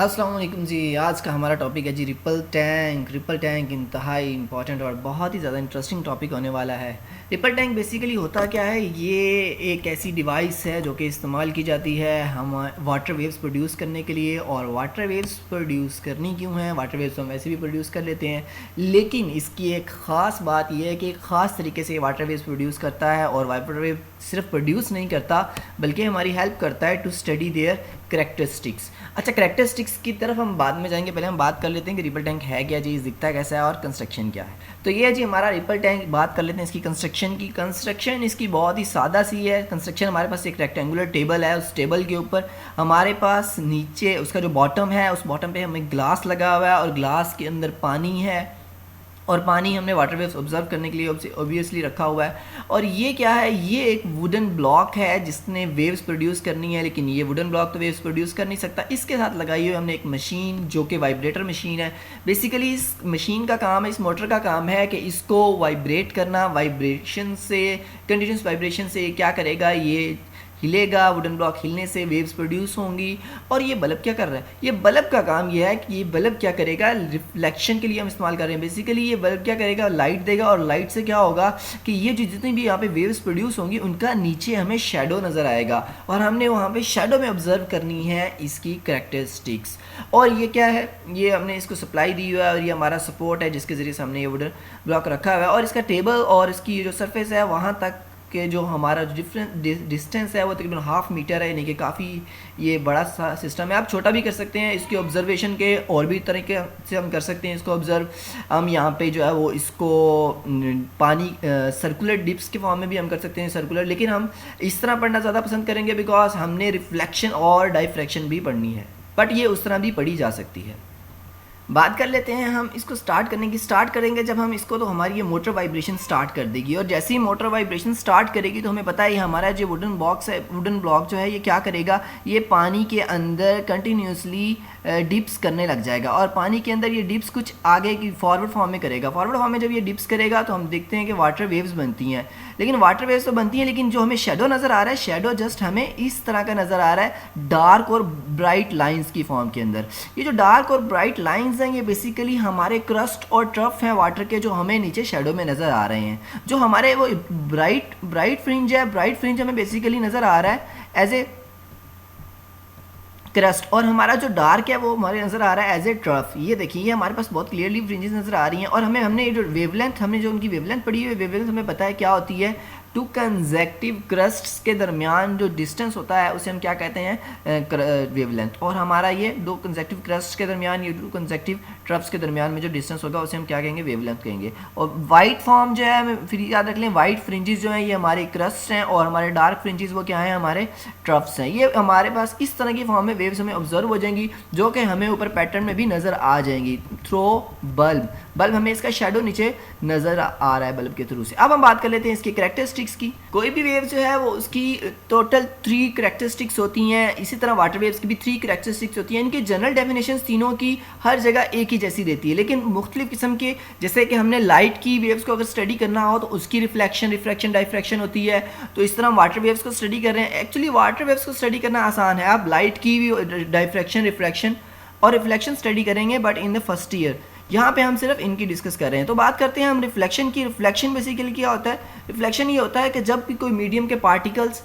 अस्सलाम वालेकुम जी। आज का हमारा टॉपिक है जी रिपल टैंक इंतहाई इंपॉर्टेंट और बहुत ही ज़्यादा इंटरेस्टिंग टॉपिक होने वाला है। रिपल टैंक बेसिकली होता क्या है, ये एक ऐसी डिवाइस है जो कि इस्तेमाल की जाती है हम वाटर वेव्स प्रोड्यूस करने के लिए। और वाटर वेव्स प्रोड्यूस करनी क्यों है, वाटर वेव्स हम वैसे भी प्रोड्यूस कर लेते हैं, लेकिन इसकी एक ख़ास बात यह है कि एक ख़ास तरीके से वाटर वेव्स प्रोड्यूस करता है। और वाटर वेव सिर्फ प्रोड्यूस नहीं करता बल्कि हमारी हेल्प करता है टू स्टडी देयर करेक्टरिस्टिक्स। अच्छा, करेक्टरिस्टिक्स की तरफ हम बाद में जाएंगे, पहले हम बात कर लेते हैं कि रिपल टैंक है क्या जी, दिखता कैसा है और कंस्ट्रक्शन क्या है। तो ये है जी हमारा रिपल टैंक। बात कर लेते हैं इसकी कंस्ट्रक्शन की। कंस्ट्रक्शन इसकी बहुत ही सादा सी है। कंस्ट्रक्शन हमारे पास एक रेक्टेंगुलर टेबल है, उस टेबल के ऊपर हमारे पास नीचे उसका जो बॉटम है, उस बॉटम पे हमें ग्लास लगा हुआ है और ग्लास के अंदर पानी है और पानी हमने वाटर वेव्स ऑब्जर्व करने के लिए ऑब्वियसली रखा हुआ है। और ये क्या है, ये एक वुडन ब्लॉक है जिसने वेव्स प्रोड्यूस करनी है, लेकिन ये वुडन ब्लॉक तो वेव्स प्रोड्यूस कर नहीं सकता। इसके साथ लगाई हुई हमने एक मशीन जो कि वाइब्रेटर मशीन है। बेसिकली इस मशीन का काम है, इस मोटर का काम है कि इसको वाइब्रेट करना। वाइब्रेशन से, कंटिन्यूस वाइब्रेशन से क्या करेगा, ये हिलेगा, वुडन ब्लॉक हिलने से वेव्स प्रोड्यूस होंगी। और ये बल्ब क्या कर रहा है, ये बल्ब का काम ये है कि ये बल्ब क्या करेगा, रिफ्लेक्शन के लिए हम इस्तेमाल कर रहे हैं। बेसिकली ये बल्ब क्या करेगा, लाइट देगा और लाइट से क्या होगा कि ये जो जितनी भी यहाँ पे वेव्स प्रोड्यूस होंगी उनका नीचे हमें शेडो नज़र आएगा और हमने वहाँ पे शेडो में ऑब्जर्व करनी है इसकी करेक्टरिस्टिक्स। और ये क्या है, ये हमने इसको सप्लाई दी हुआ है और ये हमारा सपोर्ट है जिसके ज़रिए से हमने ये वुडन ब्लॉक रखा हुआ है। और इसका टेबल और इसकी जो सरफेस है वहाँ तक के जो हमारा डिस्टेंस है वो तकरीबन 1/2 मीटर है, यानी कि काफ़ी ये बड़ा सा सिस्टम है। आप छोटा भी कर सकते हैं, इसके ऑब्जर्वेशन के और भी तरीके से हम कर सकते हैं इसको ऑब्ज़र्व। हम यहाँ पे जो है वो इसको पानी सर्कुलर डिप्स के फॉर्म में भी हम कर सकते हैं, सर्कुलर, लेकिन हम इस तरह पढ़ना ज़्यादा पसंद करेंगे बिकॉज हमने रिफ्लेक्शन और डाइफ्रैक्शन भी पढ़नी है, बट ये उस तरह भी पढ़ी जा सकती है। बात कर लेते हैं हम इसको स्टार्ट करने की। स्टार्ट करेंगे जब हम इसको, तो हमारी ये मोटर वाइब्रेशन स्टार्ट कर देगी और जैसे ही मोटर वाइब्रेशन स्टार्ट करेगी तो हमें पता है हमारा जो वुडन बॉक्स है, वुडन ब्लॉक जो है, ये क्या करेगा, ये पानी के अंदर कंटिन्यूसली डिप्स करने लग जाएगा। और पानी के अंदर ये डिप्स कुछ आगे की फॉरवर्ड फॉर्म में करेगा। फॉरवर्ड फॉर्म में जब ये डिप्स करेगा तो हम देखते हैं कि वाटर वेव्स बनती हैं। लेकिन वाटर वेव्स तो बनती हैं, लेकिन जो हमें शेडो नज़र आ रहा है, शेडो जस्ट हमें इस तरह का नज़र आ रहा है, डार्क और ब्राइट लाइंस की फॉर्म के अंदर। ये जो डार्क और ब्राइट लाइंस हैं ये बेसिकली हमारे क्रस्ट और ट्रफ हैं वाटर के, जो हमें नीचे शेडो में नज़र आ रहे हैं। जो हमारे वो ब्राइट फ्रिंज है, ब्राइट फ्रिंज हमें बेसिकली नज़र आ रहा है एज ए क्रस्ट, और हमारा जो डार्क है वो हमारे नज़र आ रहा है एज ए ट्रफ। ये देखिए, ये हमारे पास बहुत क्लियरली फ्रिंजेस नज़र आ रही हैं। और हमने ये जो वेवलेंथ, हमने जो उनकी वेवलेंथ पढ़ी हुई, वेवलेंथ हमें पता है क्या होती है, टू कंजेक्टिव क्रस्ट्स के दरमियान जो डिस्टेंस होता है उसे हम क्या कहते हैं, वेवलेंथ। और हमारा ये दो कंजेक्टिव क्रस्ट के दरमियान, ये दो कंजेक्टिव ट्रफ्स के दरमियान में जो डिस्टेंस होगा उसे हम क्या कहेंगे, वेवलेंथ कहेंगे। और वाइट फॉर्म जो है, फिर याद रख लें, वाइट फ्रिंजेस जो हैं ये हमारे क्रस्ट हैं और हमारे डार्क फ्रिंजेस वो क्या हैं, हमारे ट्रफ्स हैं। ये हमारे पास इस तरह की फॉर्म में वेव्स हमें ऑब्जर्व हो जाएंगी जो कि हमें ऊपर पैटर्न में भी नज़र आ जाएंगी थ्रो बल्ब हमें इसका शेडो नीचे नज़र आ रहा है बल्ब के थ्रू से। अब हम बात कर लेते हैं इसकी करेक्टरिस्टिक्स की। कोई भी वेव जो है वो उसकी टोटल 3 करेक्टरिस्टिक्स होती हैं। इसी तरह वाटर वेव्स की भी 3 करेक्टरिस्टिक्स होती हैं। इनकी जनरल डेफिनेशन तीनों की हर जगह एक ही जैसी रहती है, लेकिन मुख्तलिफ किस्म के, जैसे कि हमने लाइट की वेव्स को अगर स्टडी करना हो तो उसकी रिफ्लेक्शन डाइफ्रैक्शन होती है। तो इस तरह हम वाटर वेव्स को स्टडी कर रहे हैं। एक्चुअली वाटर वेव्स को स्टडी करना आसान है, आप लाइट की भी डाइफ्रैक्शन, रिफ्लेक्शन और रिफ्लेक्शन स्टडी करेंगे, but in the first year यहाँ पे हम सिर्फ इनकी डिस्कस कर रहे हैं। तो बात करते हैं हम रिफ्लेक्शन की। रिफ्लेक्शन बेसिकली क्या होता है, रिफ्लेक्शन ये होता है कि जब भी कोई मीडियम के पार्टिकल्स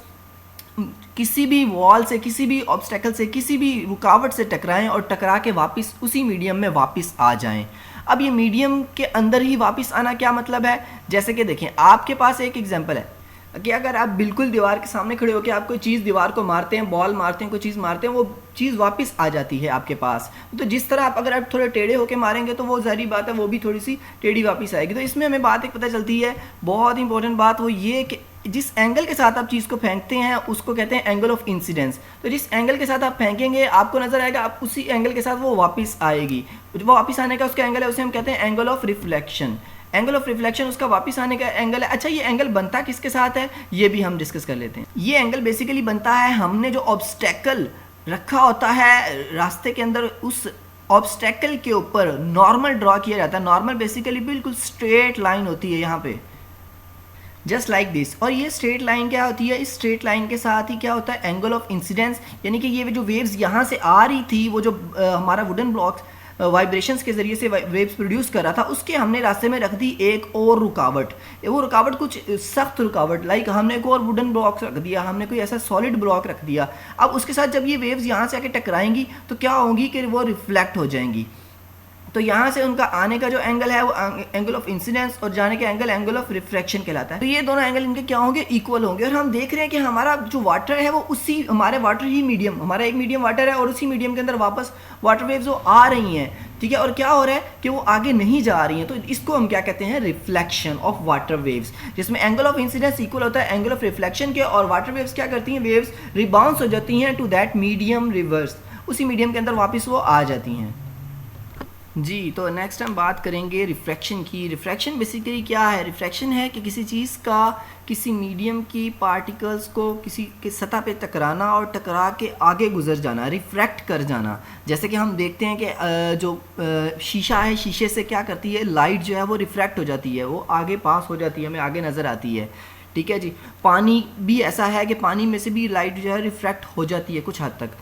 किसी भी वॉल से, किसी भी ऑब्स्टेकल से, किसी भी रुकावट से टकराएं और टकरा के वापस उसी मीडियम में वापस आ जाएं। अब ये मीडियम के अंदर ही वापस आना क्या मतलब है, जैसे कि देखें, आपके पास एक एग्जांपल है कि अगर आप बिल्कुल दीवार के सामने खड़े होकर आप कोई चीज़ दीवार को मारते हैं, बॉल मारते हैं, कोई चीज़ मारते हैं, वो चीज़ वापस आ जाती है आपके पास। तो जिस तरह अगर आप थोड़े टेढ़े होकर मारेंगे तो वो ज़ाहिर बात है वो भी थोड़ी सी टेढ़ी वापस आएगी। तो इसमें हमें बात एक पता चलती है, बहुत इंपॉर्टेंट बात, वो ये कि जिस एंगल के साथ आप चीज़ को फेंकते हैं उसको कहते हैं एंगल ऑफ इंसिडेंस। तो जिस एंगल के साथ आप फेंकेंगे आपको नजर आएगा, आप उसी एंगल के साथ वो वापस आएगी। वो वापस आने का उसका एंगल है, उसे हम कहते हैं angle of reflection. Angle of reflection उसका वापस आने का एंगल है। अच्छा, ये एंगल बनता किसके साथ है, ये भी हम डिस्कस कर लेते हैं। ये एंगल बेसिकली बनता है, हमने जो ऑब्स्टेकल रखा होता है रास्ते के अंदर, उस ऑब्स्टेकल के ऊपर नॉर्मल ड्रॉ किया जाता है। नॉर्मल बेसिकली बिल्कुल स्ट्रेट लाइन होती है यहाँ पे, जस्ट लाइक दिस। और ये स्ट्रेट लाइन क्या होती है, इस स्ट्रेट लाइन के साथ ही क्या होता है, एंगल ऑफ इंसिडेंस, यानी कि ये जो वेव्स यहाँ से आ रही थी, वो जो हमारा वुडन ब्लॉक वाइब्रेशंस के ज़रिए से वेव्स प्रोड्यूस कर रहा था, उसके हमने रास्ते में रख दी एक और रुकावट। वो रुकावट कुछ सख्त रुकावट, लाइक हमने एक और वुडन ब्लॉक रख दिया, हमने कोई ऐसा सॉलिड ब्लॉक रख दिया। अब उसके साथ जब ये वेव्स यहाँ से आके टकराएंगी तो क्या होंगी कि वो रिफ्लेक्ट हो जाएंगी। तो यहाँ से उनका आने का जो एंगल है वो एंगल ऑफ इंसिडेंस, और जाने का एंगल ऑफ रिफ्रैक्शन कहलाता है। तो ये दोनों एंगल इनके क्या होंगे, इक्वल होंगे। और हम देख रहे हैं कि हमारा जो वाटर है वो उसी हमारे वाटर ही मीडियम, हमारा एक मीडियम वाटर है और उसी मीडियम के अंदर वापस वाटर वेव्स वो आ रही हैं, ठीक है। और क्या हो रहा है कि वो आगे नहीं जा रही हैं, तो इसको हम क्या कहते हैं, रिफ्लेक्शन ऑफ वाटर वेव्स, जिसमें एंगल ऑफ इंसिडेंस इक्वल होता है एंगल ऑफ रिफ्लेक्शन के। और वाटर वेव्स क्या करती हैं, वेव्स रिबाउंस हो जाती हैं टू दैट मीडियम रिवर्स, उसी मीडियम के अंदर वापस वो आ जाती हैं जी। तो नेक्स्ट हम बात करेंगे रिफ्रैक्शन की। रिफ्रैक्शन बेसिकली क्या है, रिफ्रैक्शन है कि किसी चीज़ का किसी मीडियम की पार्टिकल्स को किसी के सतह पे टकराना और टकरा के आगे गुजर जाना, रिफ्रैक्ट कर जाना। जैसे कि हम देखते हैं कि जो शीशा है, शीशे से क्या करती है, लाइट जो है वो रिफ्रैक्ट हो जाती है, वो आगे पास हो जाती है, हमें आगे नज़र आती है, ठीक है जी। पानी भी ऐसा है कि पानी में से भी लाइट जो है रिफ्रैक्ट हो जाती है कुछ हद तक।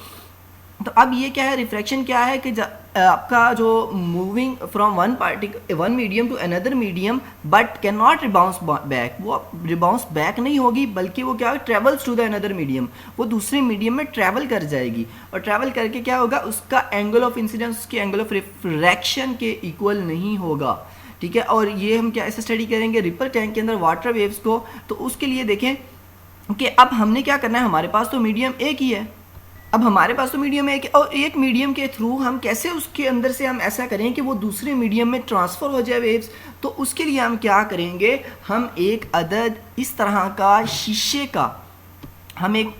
तो अब ये क्या है, रिफ्रैक्शन क्या है कि आपका जो moving from one medium to another medium but can not rebounce back, वो रिबाउंस बैक नहीं होगी, बल्कि वो क्या travels to the another medium, वो दूसरे मीडियम में ट्रैवल कर जाएगी। और ट्रैवल करके क्या होगा, उसका एंगल ऑफ इंसिडेंस उसके एंगल ऑफ रिफ्रैक्शन के इक्वल नहीं होगा, ठीक है। और ये हम क्या ऐसे स्टडी करेंगे रिपल टैंक के अंदर वाटर वेव्स को। तो उसके लिए देखें कि अब हमने क्या करना है, हमारे पास तो मीडियम एक ही है, अब हमारे पास तो मीडियम है, और एक मीडियम के थ्रू हम कैसे उसके अंदर से हम ऐसा करें कि वो दूसरे मीडियम में ट्रांसफ़र हो जाए वेव्स। तो उसके लिए हम क्या करेंगे, हम एक अदद इस तरह का शीशे का हम एक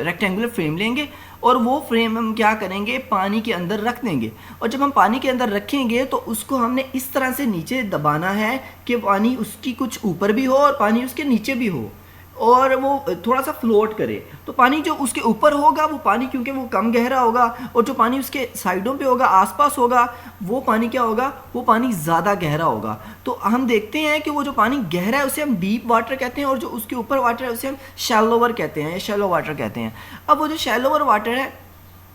रेक्टेंगुलर फ्रेम लेंगे और वो फ्रेम हम क्या करेंगे, पानी के अंदर रख देंगे। और जब हम पानी के अंदर रखेंगे तो उसको हमने इस तरह से नीचे दबाना है कि पानी उसकी कुछ ऊपर भी हो और पानी उसके नीचे भी हो, और वो थोड़ा सा फ्लोट करे। तो पानी जो उसके ऊपर होगा वो पानी, क्योंकि वो कम गहरा होगा, और जो पानी उसके साइडों पे होगा, आसपास होगा, वो पानी क्या होगा, वो पानी ज़्यादा गहरा होगा। तो हम देखते हैं कि वो जो पानी गहरा है उसे हम डीप वाटर कहते हैं, और जो उसके ऊपर वाटर है उसे हम शैलोवर कहते हैं, या शैलो वाटर कहते हैं। अब वो जो शैलोवर वाटर है,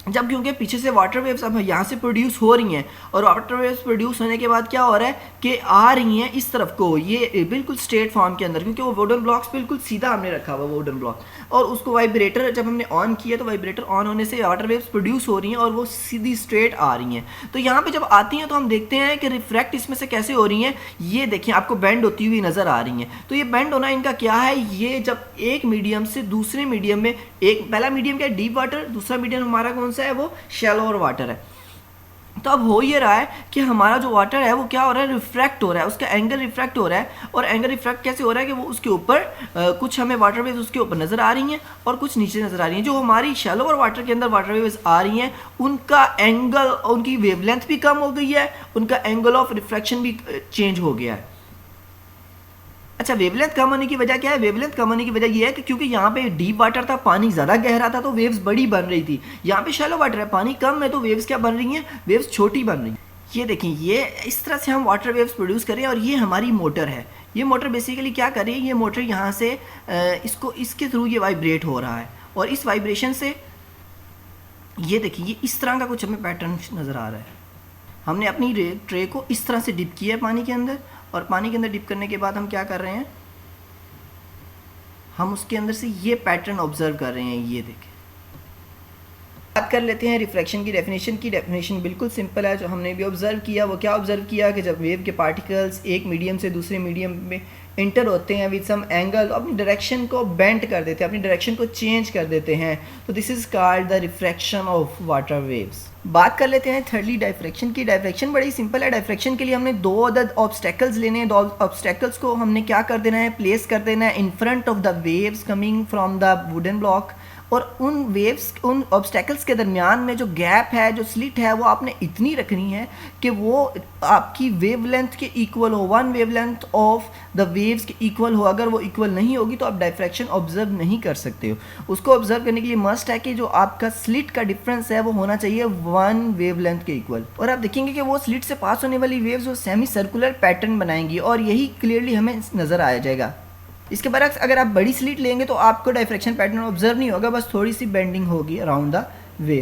जब क्योंकि पीछे से वाटर वेव्स अब यहाँ से प्रोड्यूस हो रही हैं, और वाटर वेव्स प्रोड्यूस होने के बाद क्या हो रहा है कि आ रही हैं इस तरफ को, ये बिल्कुल स्ट्रेट फॉर्म के अंदर, क्योंकि वो वुडन ब्लॉक्स बिल्कुल सीधा हमने रखा हुआ वुडन ब्लॉक, और उसको वाइब्रेटर जब हमने ऑन किया तो वाइब्रेटर ऑन होने से वाटर वेव्स प्रोड्यूस हो रही हैं और वो सीधी स्ट्रेट आ रही हैं। तो यहाँ पे जब आती हैं तो हम देखते हैं कि रिफ्रैक्ट इसमें से कैसे हो रही हैं, ये देखिए आपको बेंड होती हुई नज़र आ रही हैं। तो ये बेंड होना इनका क्या है, ये जब एक मीडियम से दूसरे मीडियम में, एक पहला मीडियम क्या है डीप वाटर, दूसरा मीडियम हमारा कौन सा है, वो शैलोवर वाटर है। तो अब हो ये रहा है कि हमारा जो वाटर है वो क्या हो रहा है, रिफ्रैक्ट हो रहा है, उसका एंगल रिफ्रैक्ट हो रहा है। और एंगल रिफ्रैक्ट कैसे हो रहा है कि वो उसके ऊपर कुछ हमें वाटर वेव्स उसके ऊपर नज़र आ रही हैं और कुछ नीचे नज़र आ रही हैं। जो हमारी शैलोवर वाटर के अंदर वाटर वेव्स आ रही हैं उनका एंगल, उनकी वेवलेंथ भी कम हो गई है, उनका एंगल ऑफ रिफ्रैक्शन भी चेंज हो गया है। अच्छा, वेवलेंथ कम होने की वजह क्या है, वेवलेंथ कम होने की वजह ये है कि क्योंकि यहाँ पे डीप वाटर था, पानी ज़्यादा गहरा था, तो वेव्स बड़ी बन रही थी। यहाँ पे शैलो वाटर है, पानी कम है, तो वेव्स क्या बन रही हैं, वेव्स छोटी बन रही हैं। ये देखें, ये इस तरह से हम वाटर वेव्स प्रोड्यूस करें। और ये हमारी मोटर है, ये मोटर बेसिकली क्या कर रही है, ये मोटर यहाँ से इसको इसके थ्रू ये वाइब्रेट हो रहा है, और इस वाइब्रेशन से ये देखिए ये इस तरह का कुछ हमें पैटर्न नज़र आ रहा है। हमने अपनी ट्रे को इस तरह से डिप किया है पानी के अंदर, और पानी के अंदर डिप करने के बाद हम क्या कर रहे हैं, हम उसके अंदर से ये पैटर्न ऑब्जर्व कर रहे हैं। ये देखें, बात कर लेते हैं रिफ्रैक्शन की डेफिनेशन की। डेफिनेशन बिल्कुल सिंपल है, जो हमने भी ऑब्जर्व किया। वो क्या ऑब्जर्व किया कि जब वेव के पार्टिकल्स एक मीडियम से दूसरे मीडियम में इंटर होते हैं विद सम एंगल, अपनी डायरेक्शन को बेंड कर देते हैं, अपनी डायरेक्शन को चेंज कर देते हैं, तो this is called the refraction of water waves. बात कर लेते हैं थर्डली डायफ्रैक्शन की। डायफ्रैक्शन बड़ी सिंपल है। डायफ्रैक्शन के लिए हमने दो अदद ऑब्स्टेकल्स लेने हैं। दो ऑब्स्टेकल्स को हमने क्या कर देना है, प्लेस कर देना है in front of the waves coming from the wooden block. और उन वेव्स, उन ऑब्स्टेकल्स के दरमियान में जो गैप है, जो स्लिट है, वो आपने इतनी रखनी है कि वो आपकी वेवलेंथ के इक्वल हो, one wavelength of the waves के इक्वल हो। अगर वो इक्वल नहीं होगी तो आप डायफ्रैक्शन ऑब्जर्व नहीं कर सकते हो। उसको ऑब्जर्व करने के लिए मस्ट है कि जो आपका स्लिट का डिफरेंस है वो होना चाहिए वन वेवलेंथ के इक्वल। और आप देखेंगे कि वो स्लिट से पास होने वाली वेव्स वो सेमी सर्कुलर पैटर्न बनाएंगी, और यही क्लियरली हमें नज़र आ जाएगा। इसके बरक्स अगर आप बड़ी स्लिट लेंगे तो आपको डायफ्रैक्शन पैटर्न ऑब्जर्व नहीं होगा, बस थोड़ी सी बेंडिंग होगी अराउंड द वेव।